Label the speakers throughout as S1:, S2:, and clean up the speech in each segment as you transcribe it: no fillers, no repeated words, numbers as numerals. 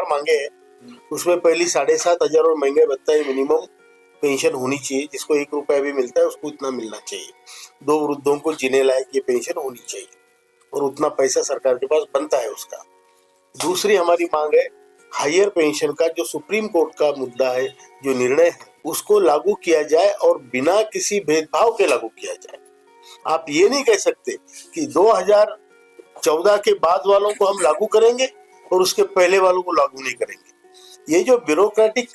S1: मांगे हैं। उसमें पहली 7,500 और महंगे भत्ता मिनिमम पेंशन होनी चाहिए, जिसको 1 रुपया भी मिलता है उसको इतना मिलना चाहिए। 2 वृद्धों को जीने लायक ये पेंशन होनी चाहिए और उतना पैसा सरकार के पास बनता है उसका। दूसरी हमारी मांग है हायर पेंशन का, जो सुप्रीम कोर्ट का मुद्दा है, जो निर्णय है उसको लागू किया जाए और बिना किसी भेदभाव के लागू किया जाए। आप ये नहीं कह सकते कि 2014 के बाद वालों को हम लागू करेंगे और उसके पहले वालों को लागू नहीं करेंगे। ये जो ब्यूरोक्रेटिक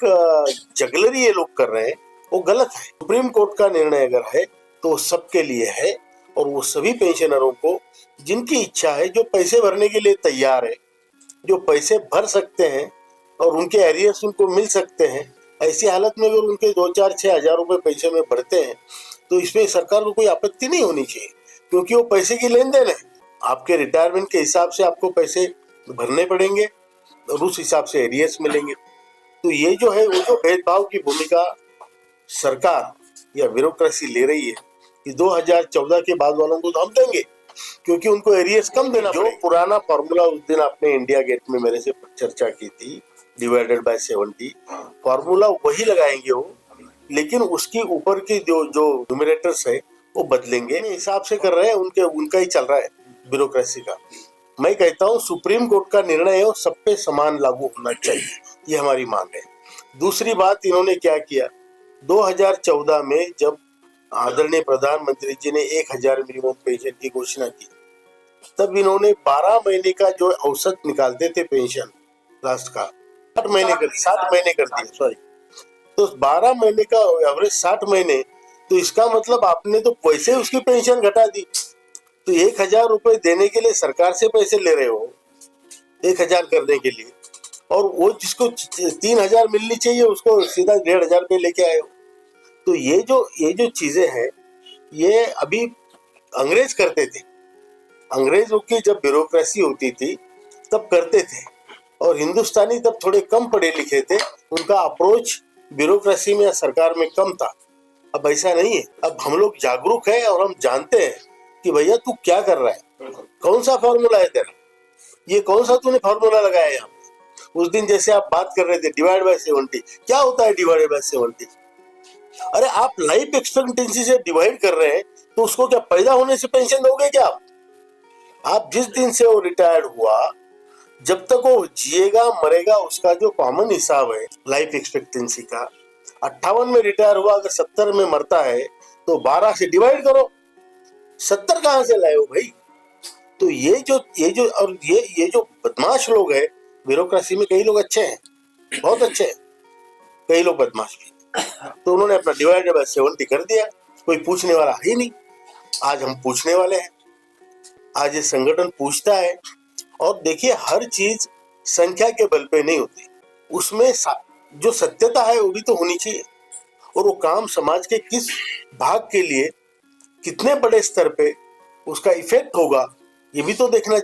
S1: जगलरी ये लोग कर रहे हैं वो गलत है। सुप्रीम कोर्ट का निर्णय अगर है तो सबके लिए है और वो सभी पेंशनरों को जिनकी इच्छा है, जो पैसे भरने के लिए तैयार है, जो पैसे भर सकते हैं और उनके एरियर्स उनको मिल सकते हैं, ऐसी हालत में अगर उनके 2-4-6 हजार रुपए पैसे में भरते हैं तो इसमें सरकार को कोई आपत्ति नहीं होनी चाहिए, क्योंकि वो पैसे की लेन देन है। आपके रिटायरमेंट के हिसाब से आपको पैसे भरने पड़ेंगे और उस हिसाब से एरियर्स मिलेंगे। तो ये जो है वो जो भेदभाव की भूमिका सरकार या ब्यूरोक्रेसी ले रही है कि 2014 के बाद वालों को तो हम देंगे क्योंकि उनको एरियर्स कम देना। जो पुराना फॉर्मूला उस दिन आपने इंडिया गेट में मेरे से चर्चा की थी, डिवाइडेड बाय 70, फॉर्मूला वही लगाएंगे वो, लेकिन उसकी ऊपर की जो न्यूमरेटर्स है वो बदलेंगे। हिसाब से कर रहे हैं, उनका ही चल रहा है ब्यूरोक्रेसी का। मैं कहता हूँ सुप्रीम कोर्ट का निर्णय है वो सब पे समान लागू होना चाहिए, ये हमारी मांग है। दूसरी बात, इन्होंने क्या किया, 2014 में जब आदरणीय प्रधानमंत्री जी ने 1,000 मिनिमम पेंशन की घोषणा की, तब इन्होंने 12 महीने का जो औसत निकालते थे पेंशन लास्ट का 7 महीने कर दिए, सॉरी। तो 12 महीने का एवरेज 60 महीने, तो इसका मतलब आपने तो पैसे उसकी पेंशन घटा दी। तो 1,000 रुपए देने के लिए सरकार से पैसे ले रहे हो 1,000 करने के लिए, और वो जिसको 3,000 मिलनी चाहिए उसको सीधा 1,500 पे लेके आए हो। तो ये जो चीजें हैं ये अभी अंग्रेज करते थे। अंग्रेजों की जब ब्यूरोक्रेसी होती थी तब करते थे, और हिंदुस्तानी तब थोड़े कम पढ़े लिखे थे, उनका अप्रोच ब्यूरोक्रेसी में या सरकार में कम था। अब ऐसा नहीं है, अब हम लोग जागरूक हैं और हम जानते हैं कि भैया तू क्या कर रहा है, कौन सा फॉर्मूला है तेरा, ये कौन सा तूने फॉर्मूला लगाया है यहाँ पे। उस दिन जैसे आप बात कर रहे थे डिवाइड बाय 70, क्या होता है डिवाइड बाय 70? अरे आप लाइफ एक्सपेक्टेंसी से डिवाइड कर रहे हैं तो उसको क्या पैदा होने से पेंशन दोगे क्या आप जिस दिन से वो रिटायर्ड हुआ जब तक वो जिएगा मरेगा, उसका जो कॉमन हिसाब है लाइफ एक्सपेक्टेंसी का, 58 में रिटायर हुआ, अगर 70 में मरता है तो 12 से डिवाइड करो, 70 कहां से लाए हो भाई। तो ये जो बदमाश लोग हैं ब्यूरोक्रेसी में, कई लोग अच्छे हैं, बहुत अच्छे हैं, कई लोग बदमाश भी, तो उन्होंने अपना डिवाइडेड बाय 70 कर दिया। कोई पूछने वाला ही नहीं। आज हम पूछने वाले हैं, आज ये संगठन पूछता है। और देखिए, हर चीज संख्या के बल पे नहीं होती, उसमें जो सत्यता है वो भी तो होनी चाहिए, और वो काम समाज के किस भाग के लिए कितने बड़े स्तर पे उसका इफेक्ट होगा ये भी तो देखना